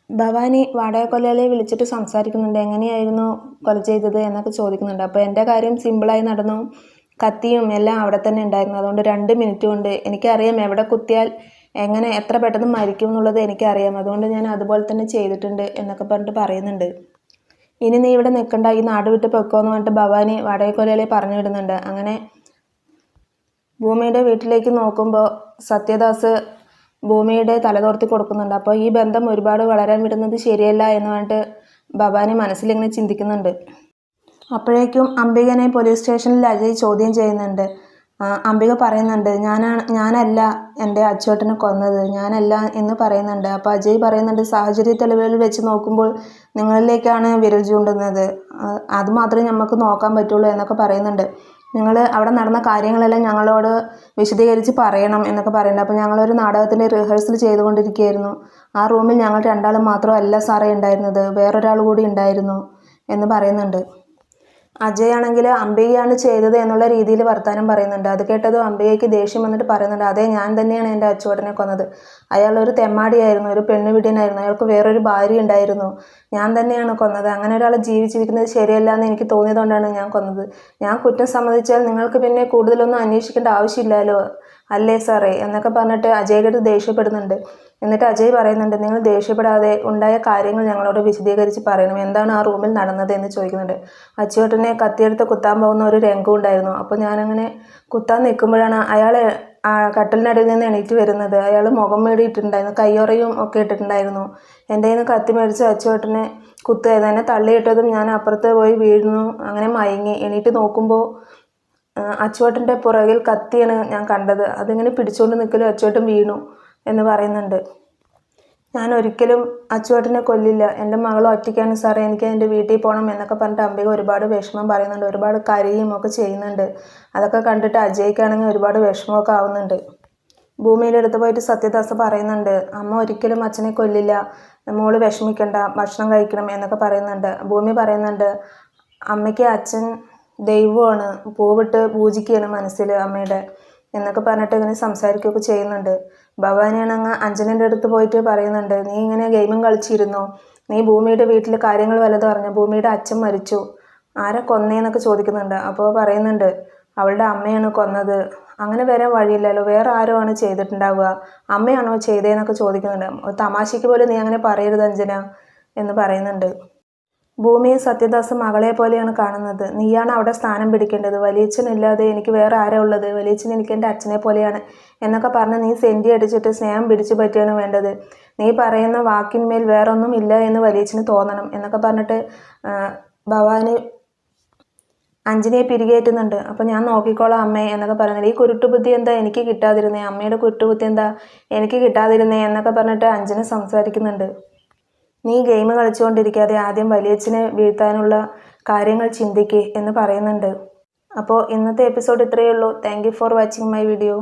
ഭവാനി വാടകക്കൊലയാളിയെ വിളിച്ചിട്ട് സംസാരിക്കുന്നുണ്ട്. എങ്ങനെയായിരുന്നു കൊല ചെയ്തത് എന്നൊക്കെ ചോദിക്കുന്നുണ്ട്. അപ്പോൾ എൻ്റെ കാര്യം സിമ്പിളായി നടന്നു, കത്തിയും എല്ലാം അവിടെ തന്നെ ഉണ്ടായിരുന്നു. അതുകൊണ്ട് 2 മിനിറ്റ് കൊണ്ട് എനിക്കറിയാം എവിടെ കുത്തിയാൽ എങ്ങനെ എത്ര പെട്ടെന്ന് മരിക്കും എന്നുള്ളത് എനിക്കറിയാം. അതുകൊണ്ട് ഞാൻ അതുപോലെ തന്നെ ചെയ്തിട്ടുണ്ട് എന്നൊക്കെ പറഞ്ഞിട്ട് പറയുന്നുണ്ട്. ഇനി നീ ഇവിടെ നിൽക്കണ്ട, ഈ നാട് വിട്ട് പൊയ്ക്കോ എന്ന് പറഞ്ഞിട്ട് ഭവാനി വാടകക്കൊലയാളിയെ പറഞ്ഞു വിടുന്നുണ്ട്. അങ്ങനെ ഭൂമിയുടെ വീട്ടിലേക്ക് നോക്കുമ്പോൾ സത്യദാസ് ഭൂമിയുടെ തലതോർത്തി കൊടുക്കുന്നുണ്ട്. അപ്പോൾ ഈ ബന്ധം ഒരുപാട് വളരാൻ വിടുന്നത് ശരിയല്ല എന്ന് പറഞ്ഞിട്ട് ഭവാനി മനസ്സിലിങ്ങനെ ചിന്തിക്കുന്നുണ്ട്. അപ്പോഴേക്കും അംബികനെ പോലീസ് സ്റ്റേഷനിൽ അജയ് ചോദ്യം ചെയ്യുന്നുണ്ട്. അംബിക പറയുന്നുണ്ട്, ഞാനല്ല എൻ്റെ അച്ചുവേട്ടനെ കൊന്നത്, ഞാനല്ല എന്ന് പറയുന്നുണ്ട്. അപ്പോൾ അജയ് പറയുന്നുണ്ട്, സാഹചര്യ തെളിവുകൾ വെച്ച് നോക്കുമ്പോൾ നിങ്ങളിലേക്കാണ് വിരൽ ചൂണ്ടുന്നത്, അതുമാത്രമേ നമുക്ക് നോക്കാൻ പറ്റുള്ളൂ എന്നൊക്കെ പറയുന്നുണ്ട്. നിങ്ങൾ അവിടെ നടന്ന കാര്യങ്ങളെല്ലാം ഞങ്ങളോട് വിശദീകരിച്ച് പറയണം എന്നൊക്കെ പറയുന്നുണ്ട്. അപ്പോൾ ഞങ്ങളൊരു നാടകത്തിൻ്റെ റിഹേഴ്സൽ ചെയ്തുകൊണ്ടിരിക്കുകയായിരുന്നു. ആ റൂമിൽ ഞങ്ങൾ 2 ആൾ മാത്രമല്ല സാറേ ഉണ്ടായിരുന്നത്, വേറൊരാൾ കൂടി ഉണ്ടായിരുന്നു എന്ന് പറയുന്നുണ്ട്. അജയ് ആണെങ്കിൽ അംബികയാണ് ചെയ്തത് എന്നുള്ള രീതിയിൽ വർത്തമാനം പറയുന്നുണ്ട്. അത് കേട്ടതും അംബികയ്ക്ക് ദേഷ്യം വന്നിട്ട് പറയുന്നുണ്ട്, അതെ ഞാൻ തന്നെയാണ് എൻ്റെ അച്ചുവേട്ടനെ കൊന്നത്. അയാൾ ഒരു തെമ്മാടിയായിരുന്നു, ഒരു പെണ്ണുപിടിയനായിരുന്നു, അയാൾക്ക് വേറൊരു ഭാര്യ ഉണ്ടായിരുന്നു, ഞാൻ തന്നെയാണ് കൊന്നത്. അങ്ങനെ ഒരാൾ ജീവിച്ചിരിക്കുന്നത് ശരിയല്ല എന്ന് എനിക്ക് തോന്നിയതുകൊണ്ടാണ് ഞാൻ കൊന്നത്. ഞാൻ കുറ്റം സമ്മതിച്ചാൽ നിങ്ങൾക്ക് പിന്നെ കൂടുതലൊന്നും അന്വേഷിക്കേണ്ട ആവശ്യമില്ലല്ലോ അല്ലേ സാറേ എന്നൊക്കെ പറഞ്ഞിട്ട് അജയുടെ അടുത്ത് ദേഷ്യപ്പെടുന്നുണ്ട്. എന്നിട്ട് അജയ് പറയുന്നുണ്ട്, നിങ്ങൾ ദേഷ്യപ്പെടാതെ ഉണ്ടായ കാര്യങ്ങൾ ഞങ്ങളോട് വിശദീകരിച്ച് പറയണം, എന്താണ് ആ റൂമിൽ നടന്നത് എന്ന് ചോദിക്കുന്നുണ്ട്. അച്ചുവേട്ടനെ കത്തിയെടുത്ത് കുത്താൻ പോകുന്ന ഒരു രംഗം ഉണ്ടായിരുന്നു. അപ്പോൾ ഞാനങ്ങനെ കുത്താൻ നിൽക്കുമ്പോഴാണ് അയാൾ കട്ടിലിനടിയിൽ നിന്ന് എണീറ്റ് വരുന്നത്. അയാൾ മുഖം മേടിയിട്ടുണ്ടായിരുന്നു, കയ്യൊറയും ഒക്കെ ഇട്ടിട്ടുണ്ടായിരുന്നു. എൻ്റെ കയ്യിൽ നിന്ന് കത്തി മേടിച്ച് അച്ചുവേട്ടനെ കുത്തുകയായിരുന്നു. എന്നെ തള്ളിയിട്ടതും ഞാൻ അപ്പുറത്ത് പോയി വീഴുന്നു, അങ്ങനെ മയങ്ങി. എണീറ്റ് നോക്കുമ്പോൾ അച്ചുവേട്ടൻ്റെ പുറകിൽ കത്തിയാണ് ഞാൻ കണ്ടത്. അതിങ്ങനെ പിടിച്ചുകൊണ്ട് നിൽക്കലും അച്ചുവേട്ടൻ വീണു എന്ന് പറയുന്നുണ്ട്. ഞാൻ ഒരിക്കലും അച്ചുവേട്ടനെ കൊല്ലില്ല, എൻ്റെ മകൾ ഒറ്റയ്ക്കാണ് സാറേ, എനിക്ക് എൻ്റെ വീട്ടിൽ പോകണം എന്നൊക്കെ പറഞ്ഞിട്ട് അംബിക ഒരുപാട് വിഷമം പറയുന്നുണ്ട്, ഒരുപാട് കരയും ഒക്കെ ചെയ്യുന്നുണ്ട്. അതൊക്കെ കണ്ടിട്ട് അജയ്ക്കാണെങ്കിൽ ഒരുപാട് വിഷമമൊക്കെ ആവുന്നുണ്ട്. ഭൂമിയുടെ അടുത്ത് പോയിട്ട് സത്യദാസ് പറയുന്നുണ്ട്, അമ്മ ഒരിക്കലും അച്ഛനെ കൊല്ലില്ല, മോള് വിഷമിക്കണ്ട, ഭക്ഷണം കഴിക്കണം എന്നൊക്കെ പറയുന്നുണ്ട്. ഭൂമി പറയുന്നുണ്ട്, അമ്മയ്ക്ക് അച്ഛൻ ദൈവമാണ്, പൂവിട്ട് പൂജിക്കുകയാണ് മനസ്സിൽ അമ്മയുടെ എന്നൊക്കെ പറഞ്ഞിട്ട് ഇങ്ങനെ സംസാരിക്കുകയൊക്കെ ചെയ്യുന്നുണ്ട്. ഭവാനിയാണെങ്കിൽ അഞ്ജനൻ്റെ അടുത്ത് പോയിട്ട് പറയുന്നുണ്ട്, നീ ഇങ്ങനെ ഗെയിമും കളിച്ചിരുന്നോ, നീ ഭൂമിയുടെ വീട്ടിൽ കാര്യങ്ങൾ വല്ലതും അറിഞ്ഞു, ഭൂമിയുടെ അച്ഛൻ മരിച്ചു, ആരെ കൊന്നേന്നൊക്കെ ചോദിക്കുന്നുണ്ട്. അപ്പോൾ പറയുന്നുണ്ട്, അവളുടെ അമ്മയാണ് കൊന്നത്, അങ്ങനെ വരാൻ വഴിയില്ലല്ലോ, വേറെ ആരോ ആണ് ചെയ്തിട്ടുണ്ടാവുക, അമ്മയാണോ ചെയ്തതെന്നൊക്കെ ചോദിക്കുന്നുണ്ട്. തമാശയ്ക്ക് പോലും നീ അങ്ങനെ പറയരുത് അഞ്ജന എന്ന് പറയുന്നുണ്ട്. ഭൂമിയെ സത്യദാസ് മകളെ പോലെയാണ് കാണുന്നത്, നീയാണ് അവിടെ സ്ഥാനം പിടിക്കേണ്ടത്, വലിയച്ഛനില്ലാതെ എനിക്ക് വേറെ ആരാ ഉള്ളത്, വലിയച്ഛൻ എനിക്ക് എൻ്റെ അച്ഛനെ പോലെയാണ് എന്നൊക്കെ പറഞ്ഞ് നീ സെൻറ്റി അടിച്ചിട്ട് സ്നേഹം പിടിച്ചു പറ്റിയാണ് വേണ്ടത്, നീ പറയുന്ന വാക്കിന്മേൽ വേറൊന്നും ഇല്ല എന്ന് വലിയച്ഛന് തോന്നണം എന്നൊക്കെ പറഞ്ഞിട്ട് ഭവാനി അഞ്ജനയെ പിരികേറ്റുന്നുണ്ട്. അപ്പോൾ ഞാൻ നോക്കിക്കോളാം അമ്മേ എന്നൊക്കെ പറയുന്നത്. ഈ കുരുട്ടുബുദ്ധി എന്താ എനിക്ക് കിട്ടാതിരുന്നേ, അമ്മയുടെ കുരുട്ടുബുദ്ധി എന്താ എനിക്ക് കിട്ടാതിരുന്നേ എന്നൊക്കെ പറഞ്ഞിട്ട് അഞ്ജന സംസാരിക്കുന്നുണ്ട്. നീ ഗെയിം കളിച്ചുകൊണ്ടിരിക്കാതെ ആദ്യം വലിയച്ഛനെ വീഴ്ത്താനുള്ള കാര്യങ്ങൾ ചിന്തിക്കുക എന്ന് പറയുന്നുണ്ട്. അപ്പോൾ ഇന്നത്തെ എപ്പിസോഡ് ഇത്രയേ ഉള്ളൂ. Thank you for watching my video.